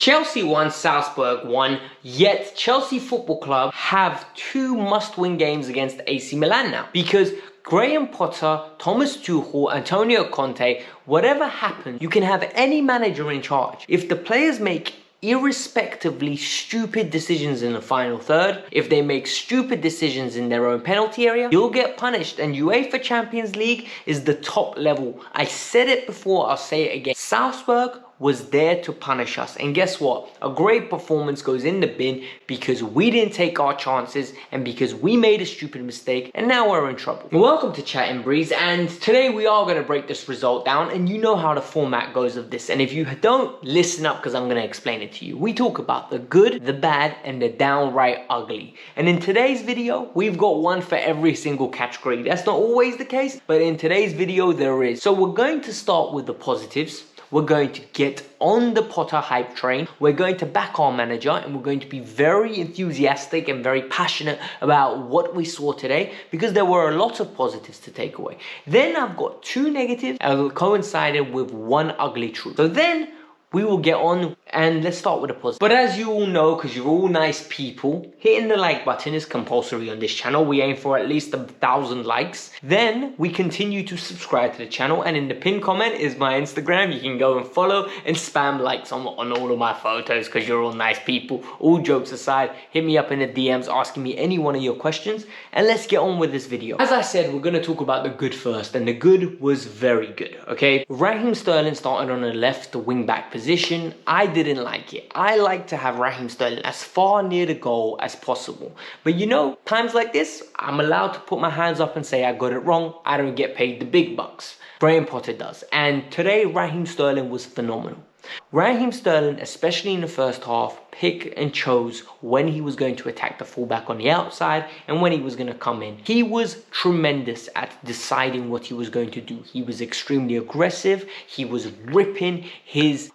Chelsea won, Salzburg won, yet Chelsea Football Club have two must-win games against AC Milan now. Because Graham Potter, Thomas Tuchel, Antonio Conte, whatever happens, you can have any manager in charge. If the players make irrespectively stupid decisions in the final third, if they make stupid decisions in their own penalty area, you'll get punished. And UEFA Champions League is the top level. I said it before, I'll say it again. Salzburg was there to punish us, and guess what? A great performance goes in the bin because we didn't take our chances and because we made a stupid mistake, and now we're in trouble. Welcome to Chat and Breeze, and today we are going to break this result down, and you know how the format goes of this, and if you don't, listen up because I'm going to explain it to you. We talk about the good, the bad, and the downright ugly, and in today's video we've got one for every single category. That's not always the case, but in today's video there is. So we're going to start with the positives. We're going to get on the Potter hype train. We're going to back our manager, and we're going to be very enthusiastic and very passionate about what we saw today because there were a lot of positives to take away. Then I've got two negatives coincided with one ugly truth. So then we will get on, and let's start with the positive. But as you all know, because you're all nice people, hitting the like button is compulsory on this channel. We aim for at least 1,000 likes. Then we continue to subscribe to the channel, and in the pinned comment is my Instagram. You can go and follow and spam likes on all of my photos because you're all nice people. All jokes aside, hit me up in the DMs asking me any one of your questions, and let's get on with this video. As I said, we're going to talk about the good first, and the good was very good, okay? Raheem Sterling started on the left wing back position. I didn't like it. I like to have Raheem Sterling as far near the goal as possible. But you know, times like this, I'm allowed to put my hands up and say I got it wrong. I don't get paid the big bucks. Graham Potter does. And today, Raheem Sterling was phenomenal. Raheem Sterling, especially in the first half, picked and chose when he was going to attack the fullback on the outside and when he was going to come in. He was tremendous at deciding what he was going to do. He was extremely aggressive. He was ripping his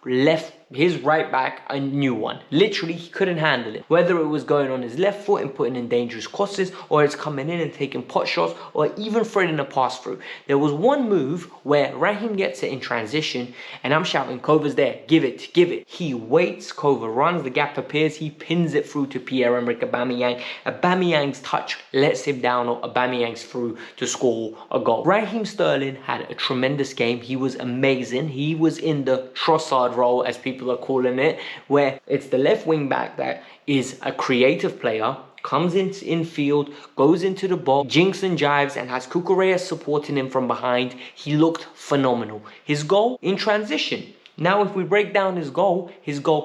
right back a new one. Literally, he couldn't handle it. Whether it was going on his left foot and putting in dangerous crosses, or it's coming in and taking pot shots, or even threading a pass through. There was one move where Raheem gets it in transition, and I'm shouting, Kova's there, give it, give it. He waits, Kova runs, the gap appears, he pins it through to Pierre-Emerick Aubameyang. Aubameyang's touch lets him down, or Aubameyang's through to score a goal. Raheem Sterling had a tremendous game. He was amazing. He was in the Trossard role, as people are calling it, where it's the left wing back that is a creative player, comes in field, goes into the box, jinks and jives, and has Cucurella supporting him from behind. He looked phenomenal. His goal in transition. Now, if we break down his goal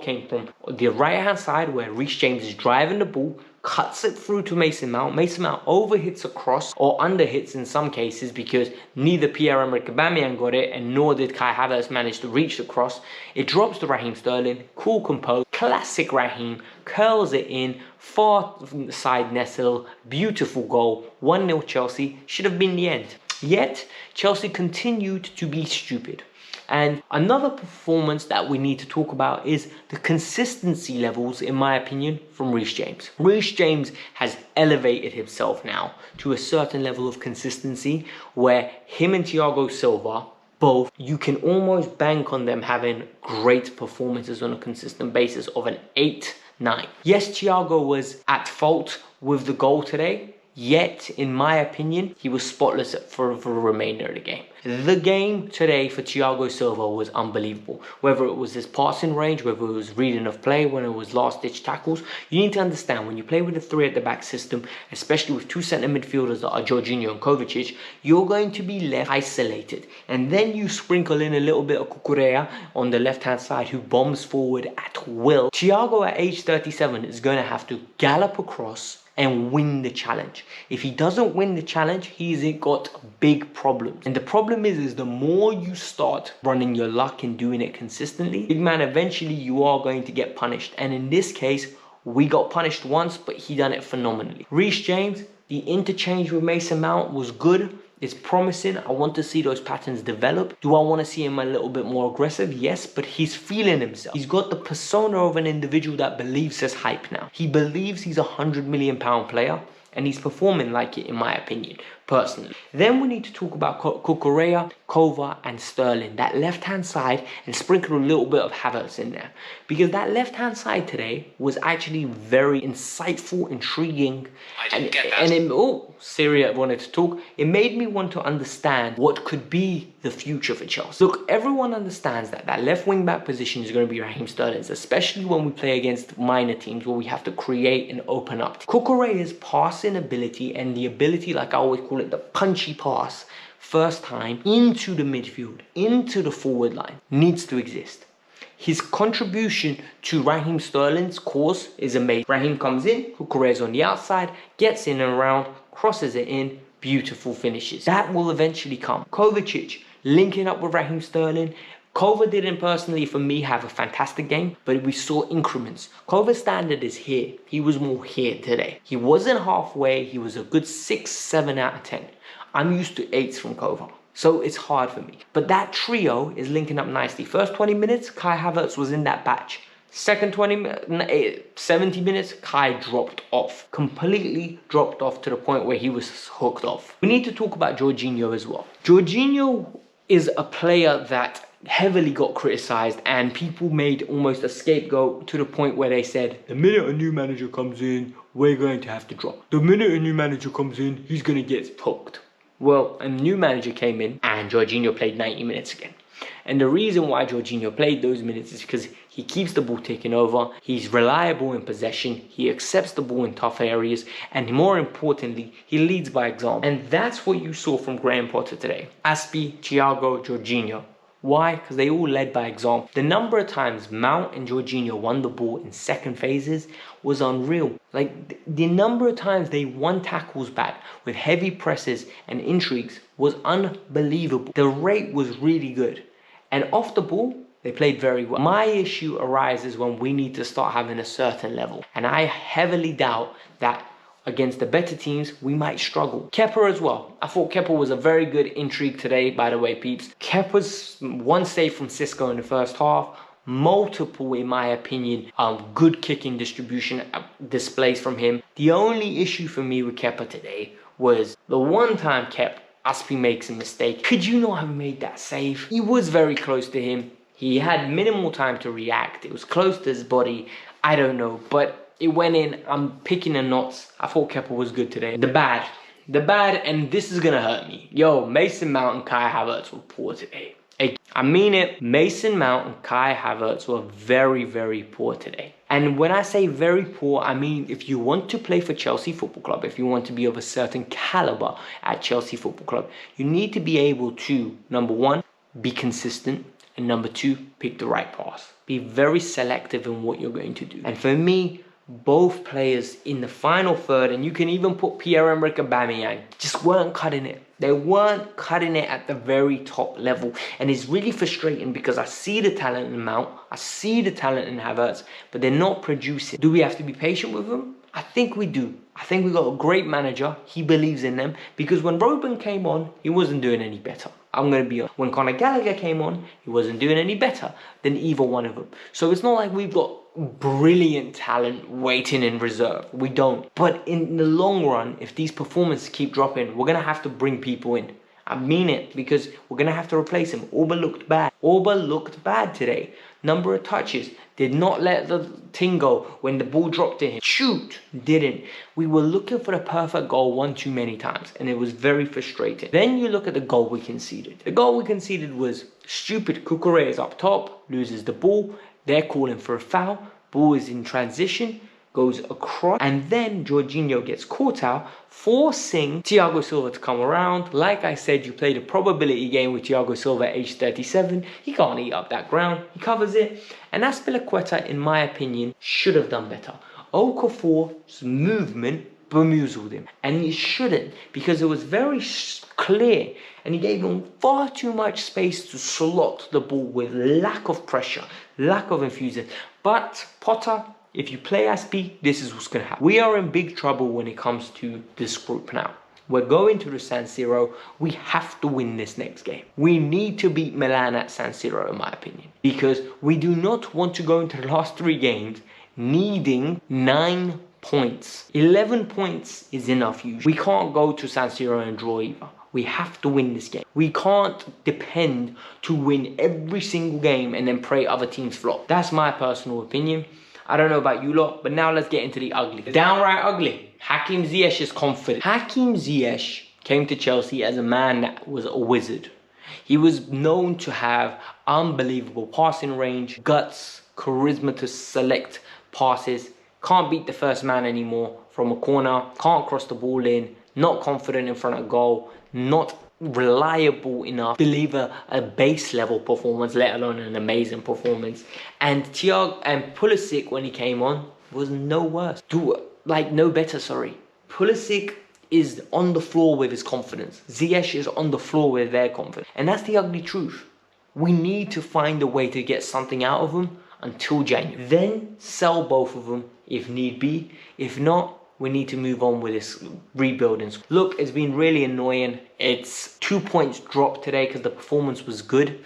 came from the right-hand side where Reece James is driving the ball, cuts it through to Mason Mount. Mason Mount overhits a cross, or underhits in some cases, because neither Pierre-Emerick Aubameyang got it and nor did Kai Havertz manage to reach the cross. It drops to Raheem Sterling, cool composed, classic Raheem, curls it in, far side nestle, beautiful goal, 1-0 Chelsea, should have been the end. Yet, Chelsea continued to be stupid. And another performance that we need to talk about is the consistency levels, in my opinion, from Reece James. Reece James has elevated himself now to a certain level of consistency where him and Thiago Silva, both, you can almost bank on them having great performances on a consistent basis of an 8-9. Yes, Thiago was at fault with the goal today. Yet, in my opinion, he was spotless for the remainder of the game. The game today for Thiago Silva was unbelievable. Whether it was his passing range, whether it was reading of play, when it was last-ditch tackles, you need to understand when you play with a three-at-the-back system, especially with two centre midfielders that are Jorginho and Kovacic, you're going to be left isolated. And then you sprinkle in a little bit of Cucurella on the left-hand side who bombs forward at will. Thiago at age 37 is going to have to gallop across and win the challenge. If he doesn't win the challenge, he's got big problems. And the problem is the more you start running your luck and doing it consistently, big man, eventually you are going to get punished. And in this case, we got punished once, but he done it phenomenally. Reece James, the interchange with Mason Mount was good. It's promising. I want to see those patterns develop. Do I want to see him a little bit more aggressive? Yes, but he's feeling himself. He's got the persona of an individual that believes his hype now. He believes he's a £100 million player, and he's performing like it, in my opinion. personally. Then we need to talk about Cucurella, Kova and Sterling, that left-hand side, and sprinkle a little bit of Havertz in there. Because that left-hand side today was actually very insightful, intriguing. I didn't get that. Oh, Syria wanted to talk. It made me want to understand what could be the future for Chelsea. Look, everyone understands that that left wing-back position is going to be Raheem Sterling's, especially when we play against minor teams where we have to create and open up. Cucurella's passing ability and the ability, like I always call it, the punchy pass, first time into the midfield, into the forward line, needs to exist. His contribution to Raheem Sterling's course is amazing. Raheem comes in, Cucurella's on the outside, gets in and around, crosses it in, beautiful finishes. That will eventually come. Kovacic linking up with Raheem Sterling. Kova didn't personally, for me, have a fantastic game, but we saw increments. Kova's standard is here. He was more here today. He wasn't halfway. He was a good 6, 7 out of 10. I'm used to 8s from Kova, so it's hard for me. But that trio is linking up nicely. First 20 minutes, Kai Havertz was in that batch. Second 70 minutes, Kai dropped off. Completely dropped off to the point where he was hooked off. We need to talk about Jorginho as well. Jorginho is a player that heavily got criticized, and people made almost a scapegoat to the point where they said, the minute a new manager comes in, we're going to have to drop. The minute a new manager comes in, he's going to get hooked. Well, a new manager came in and Jorginho played 90 minutes again. And the reason why Jorginho played those minutes is because he keeps the ball taken over, he's reliable in possession, he accepts the ball in tough areas, and more importantly, he leads by example. And that's what you saw from Graham Potter today. Aspi, Thiago, Jorginho. Why? Because they all led by example. The number of times Mount and Jorginho won the ball in second phases was unreal. Like, the number of times they won tackles back with heavy presses and intrigues was unbelievable. The rate was really good. And off the ball, they played very well. My issue arises when we need to start having a certain level. And I heavily doubt that against the better teams, we might struggle. Kepa as well. I thought Kepa was a very good intrigue today, by the way, peeps. Kepa's one save from Cisco in the first half. Multiple, in my opinion, good kicking distribution displays from him. The only issue for me with Kepa today was the one time Aspi makes a mistake. Could you not have made that save? He was very close to him. He had minimal time to react. It was close to his body. I don't know, but it went in. I'm picking the knots. I thought Kepa was good today. The bad, and this is gonna hurt me. Yo, Mason Mount and Kai Havertz were poor today. I mean it. Mason Mount and Kai Havertz were very, very poor today. And when I say very poor, I mean if you want to play for Chelsea Football Club, if you want to be of a certain caliber at Chelsea Football Club, you need to be able to, number one, be consistent, and number two, pick the right pass. Be very selective in what you're going to do. And for me, both players in the final third, and you can even put Pierre-Emerick Aubameyang, just weren't cutting it. They weren't cutting it at the very top level. And it's really frustrating because I see the talent in Mount, I see the talent in Havertz, but they're not producing. Do we have to be patient with them? I think we do. I think we got a great manager. He believes in them, because when Robben came on, he wasn't doing any better. I'm going to be honest. When Conor Gallagher came on, he wasn't doing any better than either one of them. So it's not like we've got brilliant talent waiting in reserve. We don't. But in the long run, if these performances keep dropping, we're going to have to bring people in. I mean it, because we're going to have to replace him. Auba looked bad. Auba looked bad today. Number of touches. Did not let the thing go when the ball dropped to him. Shoot. Didn't. We were looking for the perfect goal one too many times, and it was very frustrating. Then you look at the goal we conceded. The goal we conceded was stupid. Cucurella is up top, loses the ball. They're calling for a foul. Ball is in transition, goes across, and then Jorginho gets caught out, forcing Thiago Silva to come around. Like I said, you played a probability game with Thiago Silva at age 37. He can't eat up that ground. He covers it. And Azpilicueta, in my opinion, should have done better. Okafor's movement bemuseled him. And he shouldn't, because it was very clear. And he gave him far too much space to slot the ball with lack of pressure, lack of infusion. But Potter, if you play Aspi, this is what's going to happen. We are in big trouble when it comes to this group now. We're going to the San Siro. We have to win this next game. We need to beat Milan at San Siro, in my opinion, because we do not want to go into the last 3 games needing 9 points. 11 points is enough usually. We can't go to San Siro and draw either. We have to win this game. We can't depend to win every single game and then pray other teams flop. That's my personal opinion. I don't know about you lot, but now let's get into the ugly. The downright ugly. Hakim Ziyech is confident. Hakim Ziyech came to Chelsea as a man that was a wizard. He was known to have unbelievable passing range, guts, charisma to select passes. Can't beat the first man anymore from a corner. Can't cross the ball in. Not confident in front of goal. Not reliable enough to deliver a base level performance, let alone an amazing performance. And Pulisic, when he came on, was no worse. No better, sorry. Pulisic is on the floor with his confidence. Ziyech is on the floor with their confidence. And that's the ugly truth. We need to find a way to get something out of them until January. Then sell both of them if need be. If not, we need to move on with this rebuilding. Look, it's been really annoying. It's 2 points dropped today because the performance was good.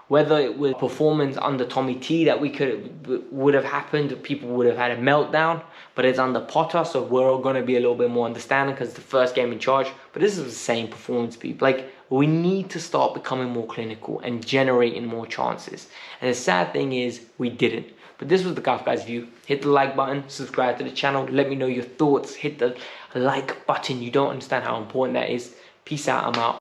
Whether it was performance under Tommy T that would have happened, people would have had a meltdown. But it's under Potter, so we're all going to be a little bit more understanding because it's the first game in charge. But this is the same performance, people. We need to start becoming more clinical and generating more chances. And the sad thing is, we didn't. But this was the Kavkas View. Hit the like button, subscribe to the channel, let me know your thoughts. Hit the like button. You don't understand how important that is. Peace out, I'm out.